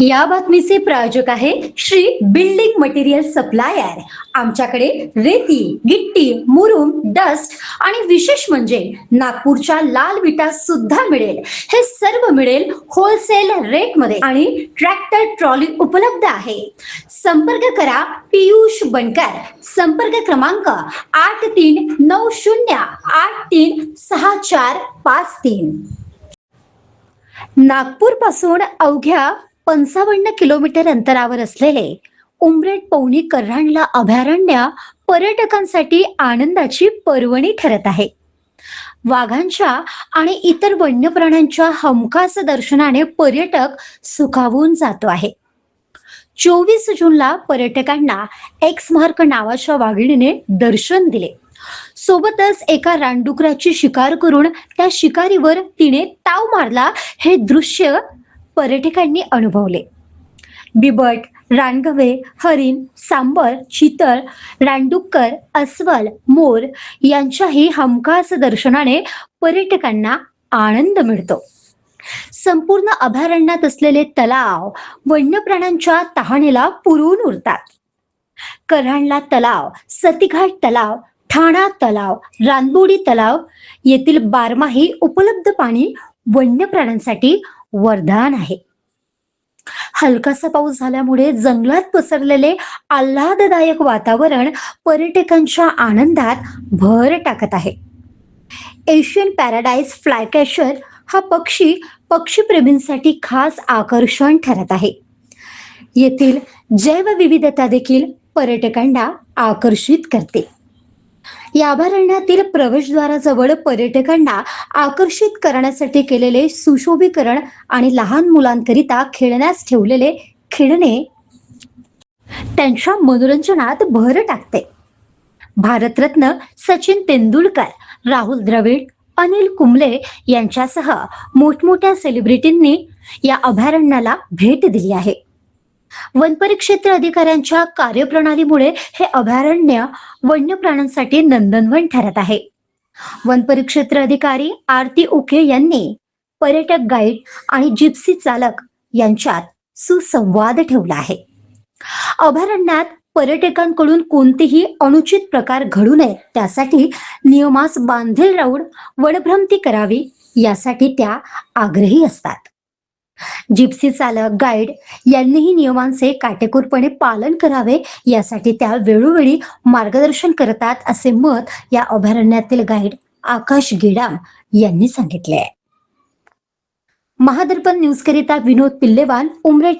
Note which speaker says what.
Speaker 1: या बातमीचे प्रायोजक आहे श्री बिल्डिंग मटेरियल सप्लायर। आमच्याकडे रेती, गिट्टी, मुरुम, डस्ट आणि विशेष म्हणजे नागपूरच्या लाल विटा सुद्धा मिळेल। हे सर्व मिळेल होलसेल रेट मध्ये आणि ट्रॅक्टर ट्रॉली उपलब्ध आहे। संपर्क करा पीयूष बनकर। संपर्क क्रमांक 8390836453। नागपूर पासून अवघ्या 55 किलोमीटर अंतरावर असलेले उमरेड पवनी कऱ्हाणला अभयारण्य पर्यटकांसाठी आनंदाची पर्वणी ठरत आहे। वाघांच्या आणि इतर वन्य प्राण्यांच्या हमखास दर्शनाने पर्यटक सुखावून जातो आहे। 24 जूनला पर्यटकांना एक्स मार्क नावाच्या वाघिणीने दर्शन दिले। सोबतच एका रानडुकराची शिकार करून त्या शिकारीवर तिने ताव मारला। हे दृश्य पर्यटकांनी अनुभवले। बिबट, रानगवे, हरिण, सांबर, चितळ, रानडुक्कर, अस्वल, मोर यांच्याही हमखास दर्शनाने पर्यटकांना आनंद मिळतो। संपूर्ण अभयारण्यात असलेले तलाव वन्य प्राण्यांच्या तहानेला पुरून उरतात। कऱ्हाणला तलाव, सतीघाट तलाव, ठाणा तलाव, रानबोडी तलाव येथील बारमाही उपलब्ध पाणी वन्य प्राण्यांसाठी वरदान आहे। हलकासा पाऊस झाल्यामुळे जंगलात पसरलेले आल्हाददायक वातावरण पर्यटकांच्या आनंदात भर टाकत आहे। एशियन पॅराडाइज फ्लायकॅचर हा पक्षीप्रेमींसाठी खास आकर्षण ठरत आहे। येथील जैवविविधता देखील पर्यटकांना आकर्षित करते। या अभयारण्यातील प्रवेशद्वाराजवळ पर्यटकांना आकर्षित करण्यासाठी केलेले सुशोभीकरण आणि लहान मुलांकरिता खेळण्यास ठेवलेले खेळणे त्यांच्या मनोरंजनात भर टाकते। भारतरत्न सचिन तेंडुलकर, राहुल द्रविड, अनिल कुंबले यांच्यासह मोठमोठ्या सेलिब्रिटींनी या अभयारण्याला भेट दिली आहे। वनपरिक्षेत्र अधिकाऱ्यांच्या कार्यप्रणालीमुळे हे अभयारण्य वन्य प्राण्यांसाठी नंदनवन ठरत आहे। वनपरिक्षेत्र अधिकारी आरती उके यांनी पर्यटक गाईड आणि जिप्सी चालक यांच्यात सुसंवाद ठेवला आहे। अभयारण्यात पर्यटकांकडून कोणतेही अनुचित प्रकार घडू नये त्यासाठी नियमास बांधील राहून वनभ्रमंती करावी यासाठी त्या आग्रही असतात। जिप्सी चालक, गाईड यांनीही नियमांचे काटेकोरपणे पालन करावे यासाठी त्या वेळोवेळी मार्गदर्शन करतात, असे मत या अभयारण्यातील गाईड आकाश गेडाम यांनी सांगितले आहे। महादर्पण न्यूज करिता विनोद पिल्लेवाल, उमरेड।